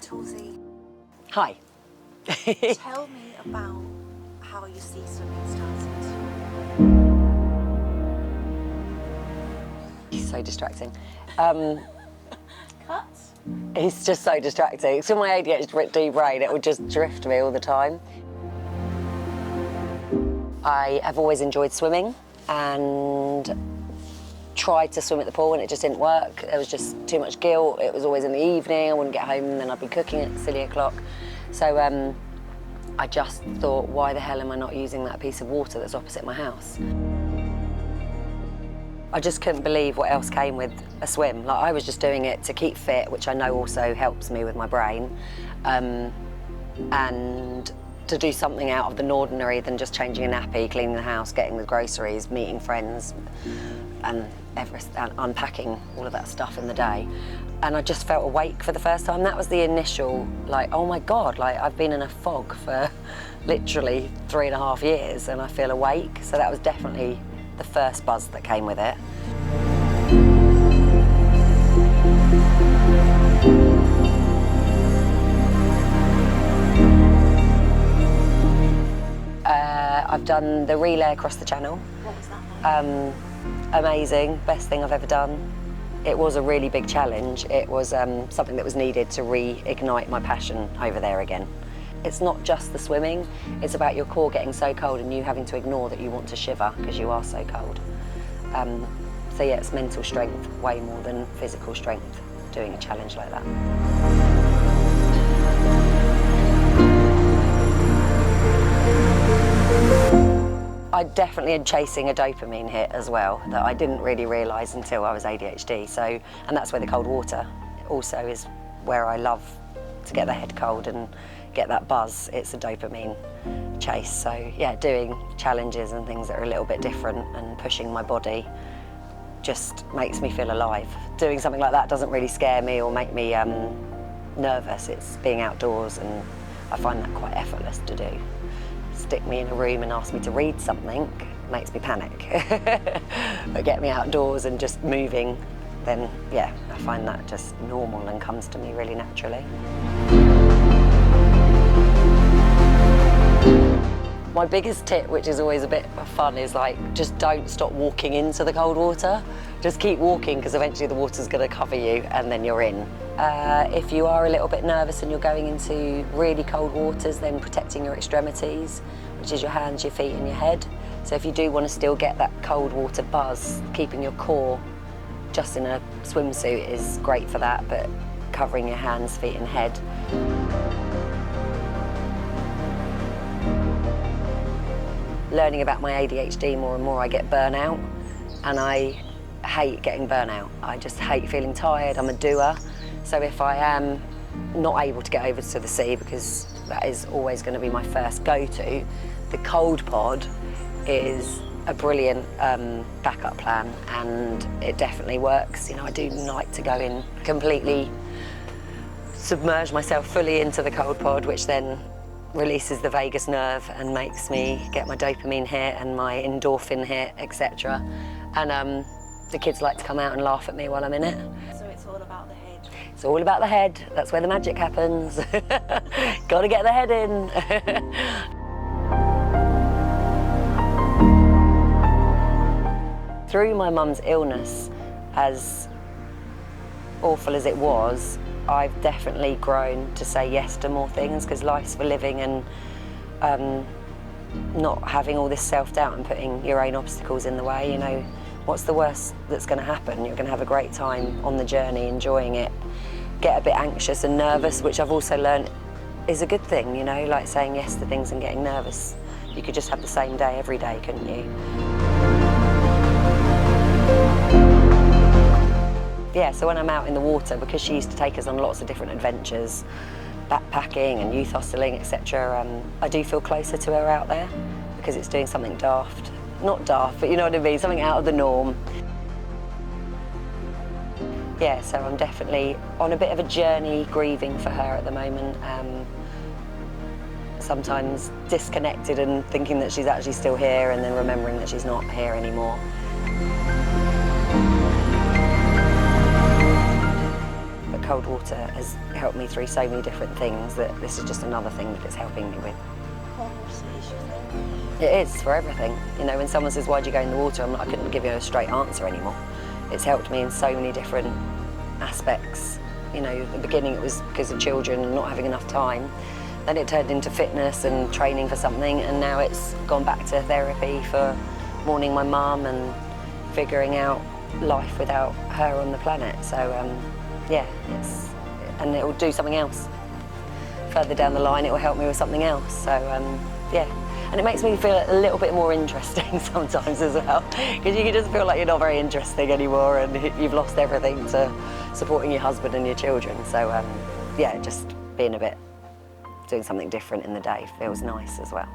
Torsie, Hi. tell me about how you see swimming started. It's so distracting. Cut? It's just so distracting. So my ADHD brain, it would just drift me all the time. I have always enjoyed swimming and tried to swim at the pool and it just didn't work. There was just too much guilt. It was always in the evening. I wouldn't get home and then I'd be cooking at silly o'clock. So I just thought, why the hell am I not using that piece of water that's opposite my house? I just couldn't believe what else came with a swim. Like, I was just doing it to keep fit, which I know also helps me with my brain, and to do something out of the ordinary than just changing a nappy, cleaning the house, getting the groceries, meeting friends, and unpacking all of that stuff in the day. And I just felt awake for the first time. That was the initial, like, oh my God, like I've been in a fog for literally 3.5 years and I feel awake. So that was definitely the first buzz that came with it. I've done the relay across the channel. What was that like? Amazing, best thing I've ever done. It was a really big challenge. It was something that was needed to reignite my passion over there again. It's not just the swimming, it's about your core getting so cold and you having to ignore that you want to shiver because you are so cold. So yeah, it's mental strength way more than physical strength doing a challenge like that. I definitely am chasing a dopamine hit as well that I didn't really realise until I was ADHD. So, and that's where the cold water also is where I love to get the head cold and get that buzz. It's a dopamine chase. So yeah, doing challenges and things that are a little bit different and pushing my body just makes me feel alive. Doing something like that doesn't really scare me or make me nervous. It's being outdoors and I find that quite effortless to do. Stick me in a room and ask me to read something makes me panic. But get me outdoors and just moving, then yeah, I find that just normal and comes to me really naturally. My biggest tip, which is always a bit of fun, is like, just don't stop walking into the cold water. Just keep walking because eventually the water's going to cover you and then you're in. If you are a little bit nervous and you're going into really cold waters, then protecting your extremities, which is your hands, your feet and your head. So if you do want to still get that cold water buzz, keeping your core just in a swimsuit is great for that, but covering your hands, feet and head. Learning about my ADHD more and more, I get burnout and I hate getting burnout. I just hate feeling tired. I'm a doer. So if I am not able to get over to the sea, because that is always going to be my first go-to, the cold pod is a brilliant backup plan and it definitely works. You know, I do like to go in completely, submerge myself fully into the cold pod, which then releases the vagus nerve and makes me get my dopamine hit and my endorphin hit, etc. And the kids like to come out and laugh at me while I'm in it. So it's all about the head? It's all about the head. That's where the magic happens. Gotta get the head in. Through my mum's illness, as awful as it was, I've definitely grown to say yes to more things because life's for living and not having all this self-doubt and putting your own obstacles in the way. You know, what's the worst that's going to happen? You're going to have a great time on the journey, enjoying it, get a bit anxious and nervous, which I've also learned is a good thing, you know, like saying yes to things and getting nervous. You could just have the same day every day, couldn't you? Yeah, so when I'm out in the water, because she used to take us on lots of different adventures, backpacking and youth hosteling, etc., I do feel closer to her out there because it's doing something daft. Not daft, but you know what I mean, something out of the norm. Yeah, so I'm definitely on a bit of a journey grieving for her at the moment. Sometimes disconnected and thinking that she's actually still here and then remembering that she's not here anymore. cold water has helped me through so many different things that this is just another thing that it's helping me with. Cold water is your thing. It is for everything. You know, when someone says, why do you go in the water? I couldn't give you a straight answer anymore. It's helped me in so many different aspects. You know, at the beginning it was because of children and not having enough time. Then it turned into fitness and training for something, and now it's gone back to therapy for mourning my mum and figuring out life without her on the planet. So yeah, and it will do something else. Further down the line it will help me with something else. So yeah, and it makes me feel a little bit more interesting sometimes as well, because you can just feel like you're not very interesting anymore and you've lost everything to supporting your husband and your children. So yeah, just doing something different in the day feels nice as well.